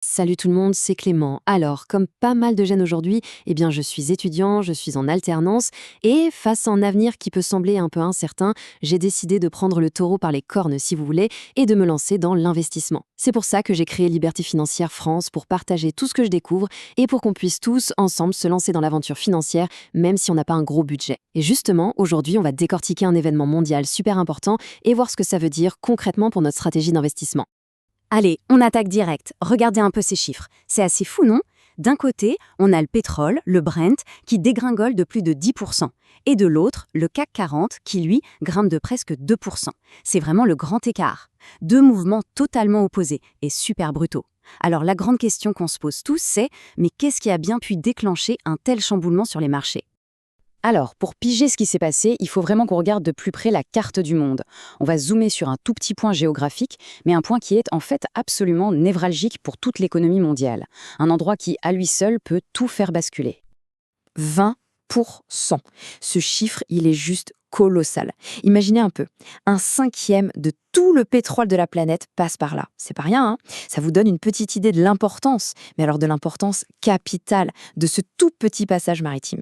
Salut tout le monde, c'est Clément. Alors, comme pas mal de jeunes aujourd'hui, je suis étudiant, je suis en alternance, et face à un avenir qui peut sembler un peu incertain, j'ai décidé de prendre le taureau par les cornes, si vous voulez, et de me lancer dans l'investissement. C'est pour ça que j'ai créé Liberté Financière France pour partager tout ce que je découvre et pour qu'on puisse tous, ensemble, se lancer dans l'aventure financière, même si on n'a pas un gros budget. Et justement, aujourd'hui, on va décortiquer un événement mondial super important et voir ce que ça veut dire concrètement pour notre stratégie d'investissement. Allez, on attaque direct. Regardez un peu ces chiffres. C'est assez fou, non? D'un côté, on a le pétrole, le Brent, qui dégringole de plus de 10%. Et de l'autre, le CAC 40, qui lui, grimpe de presque 2%. C'est vraiment le grand écart. Deux mouvements totalement opposés et super brutaux. Alors la grande question qu'on se pose tous, c'est mais qu'est-ce qui a bien pu déclencher un tel chamboulement sur les marchés? Alors, pour piger ce qui s'est passé, il faut vraiment qu'on regarde de plus près la carte du monde. On va zoomer sur un tout petit point géographique, mais un point qui est en fait absolument névralgique pour toute l'économie mondiale. Un endroit qui, à lui seul, peut tout faire basculer. 20%. Ce chiffre, il est juste colossal. Imaginez un peu, un cinquième de tout le pétrole de la planète passe par là. C'est pas rien, hein? Ça vous donne une petite idée de l'importance, mais alors de l'importance capitale de ce tout petit passage maritime.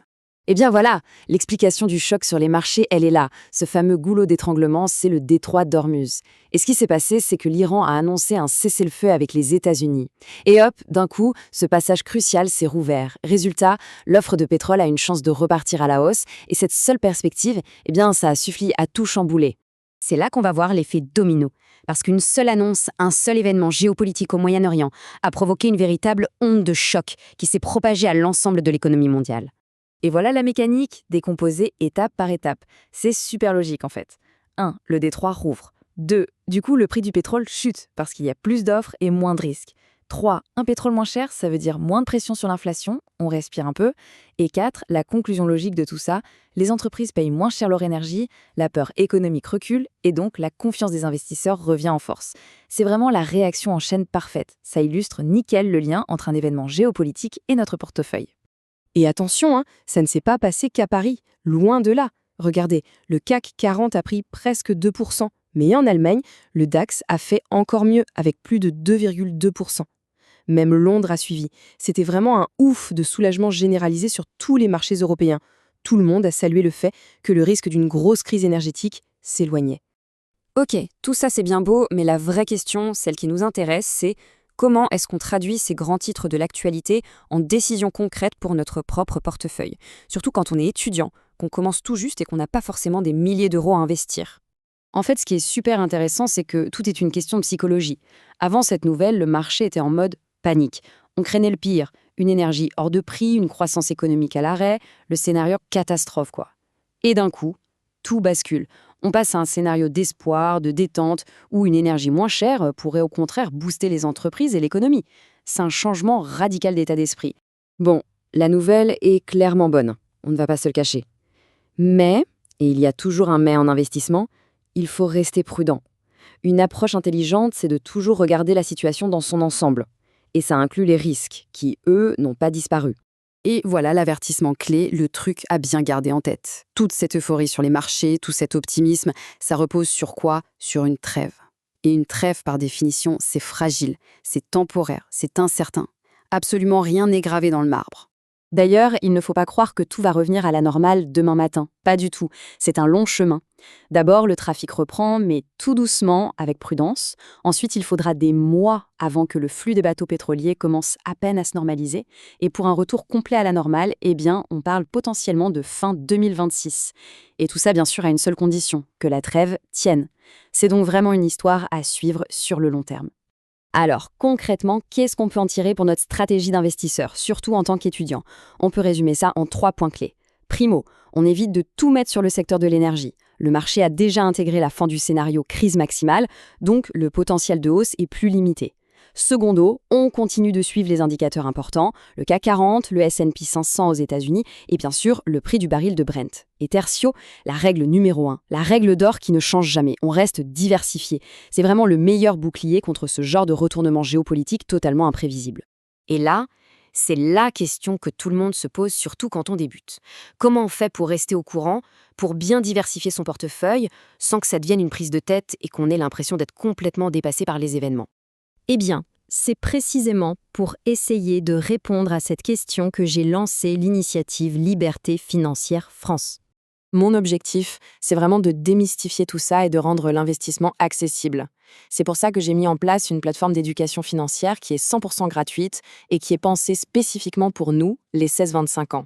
Eh bien voilà, l'explication du choc sur les marchés, elle est là. Ce fameux goulot d'étranglement, c'est le détroit d'Ormuz. Et ce qui s'est passé, c'est que l'Iran a annoncé un cessez-le-feu avec les États-Unis. Et hop, d'un coup, ce passage crucial s'est rouvert. Résultat, l'offre de pétrole a une chance de repartir à la hausse, et cette seule perspective, ça a suffi à tout chambouler. C'est là qu'on va voir l'effet domino. Parce qu'une seule annonce, un seul événement géopolitique au Moyen-Orient a provoqué une véritable onde de choc qui s'est propagée à l'ensemble de l'économie mondiale. Et voilà la mécanique, décomposée étape par étape. C'est super logique en fait. 1. Le détroit rouvre. 2. Du coup, le prix du pétrole chute parce qu'il y a plus d'offres et moins de risques. 3. Un pétrole moins cher, ça veut dire moins de pression sur l'inflation, on respire un peu. Et 4. La conclusion logique de tout ça, les entreprises payent moins cher leur énergie, la peur économique recule et donc la confiance des investisseurs revient en force. C'est vraiment la réaction en chaîne parfaite. Ça illustre nickel le lien entre un événement géopolitique et notre portefeuille. Et attention, ça ne s'est pas passé qu'à Paris, loin de là. Regardez, le CAC 40 a pris presque 2%, mais en Allemagne, le DAX a fait encore mieux, avec plus de 2,2%. Même Londres a suivi. C'était vraiment un ouf de soulagement généralisé sur tous les marchés européens. Tout le monde a salué le fait que le risque d'une grosse crise énergétique s'éloignait. Ok, tout ça c'est bien beau, mais la vraie question, celle qui nous intéresse, c'est comment est-ce qu'on traduit ces grands titres de l'actualité en décisions concrètes pour notre propre portefeuille? Surtout quand on est étudiant, qu'on commence tout juste et qu'on n'a pas forcément des milliers d'euros à investir. En fait, ce qui est super intéressant, c'est que tout est une question de psychologie. Avant cette nouvelle, le marché était en mode panique. On craignait le pire, une énergie hors de prix, une croissance économique à l'arrêt, le scénario catastrophe quoi. Et d'un coup, tout bascule. On passe à un scénario d'espoir, de détente, où une énergie moins chère pourrait au contraire booster les entreprises et l'économie. C'est un changement radical d'état d'esprit. Bon, la nouvelle est clairement bonne, on ne va pas se le cacher. Mais, et il y a toujours un mais en investissement, il faut rester prudent. Une approche intelligente, c'est de toujours regarder la situation dans son ensemble. Et ça inclut les risques, qui, eux, n'ont pas disparu. Et voilà l'avertissement clé, le truc à bien garder en tête. Toute cette euphorie sur les marchés, tout cet optimisme, ça repose sur quoi? Sur une trêve. Et une trêve, par définition, c'est fragile, c'est temporaire, c'est incertain. Absolument rien n'est gravé dans le marbre. D'ailleurs, il ne faut pas croire que tout va revenir à la normale demain matin. Pas du tout. C'est un long chemin. D'abord, le trafic reprend, mais tout doucement, avec prudence. Ensuite, il faudra des mois avant que le flux des bateaux pétroliers commence à peine à se normaliser. Et pour un retour complet à la normale, on parle potentiellement de fin 2026. Et tout ça, bien sûr, à une seule condition, que la trêve tienne. C'est donc vraiment une histoire à suivre sur le long terme. Alors, concrètement, qu'est-ce qu'on peut en tirer pour notre stratégie d'investisseur, surtout en tant qu'étudiant? On peut résumer ça en 3 points clés. Primo, on évite de tout mettre sur le secteur de l'énergie. Le marché a déjà intégré la fin du scénario crise maximale, donc le potentiel de hausse est plus limité. Secondo, on continue de suivre les indicateurs importants, le CAC 40, le S&P 500 aux États-Unis et bien sûr le prix du baril de Brent. Et tertio, la règle numéro 1, la règle d'or qui ne change jamais, on reste diversifié. C'est vraiment le meilleur bouclier contre ce genre de retournement géopolitique totalement imprévisible. Et là, c'est la question que tout le monde se pose, surtout quand on débute. Comment on fait pour rester au courant, pour bien diversifier son portefeuille, sans que ça devienne une prise de tête et qu'on ait l'impression d'être complètement dépassé par les événements? Eh bien, C'est précisément pour essayer de répondre à cette question que j'ai lancé l'initiative Liberté financière France. Mon objectif, c'est vraiment de démystifier tout ça et de rendre l'investissement accessible. C'est pour ça que j'ai mis en place une plateforme d'éducation financière qui est 100% gratuite et qui est pensée spécifiquement pour nous, les 16-25 ans.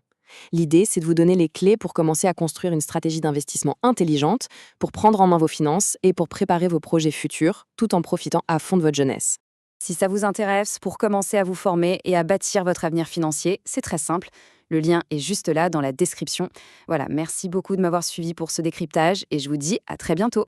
L'idée, c'est de vous donner les clés pour commencer à construire une stratégie d'investissement intelligente, pour prendre en main vos finances et pour préparer vos projets futurs, tout en profitant à fond de votre jeunesse. Si ça vous intéresse, pour commencer à vous former et à bâtir votre avenir financier, c'est très simple. Le lien est juste là dans la description. Voilà, merci beaucoup de m'avoir suivi pour ce décryptage et je vous dis à très bientôt.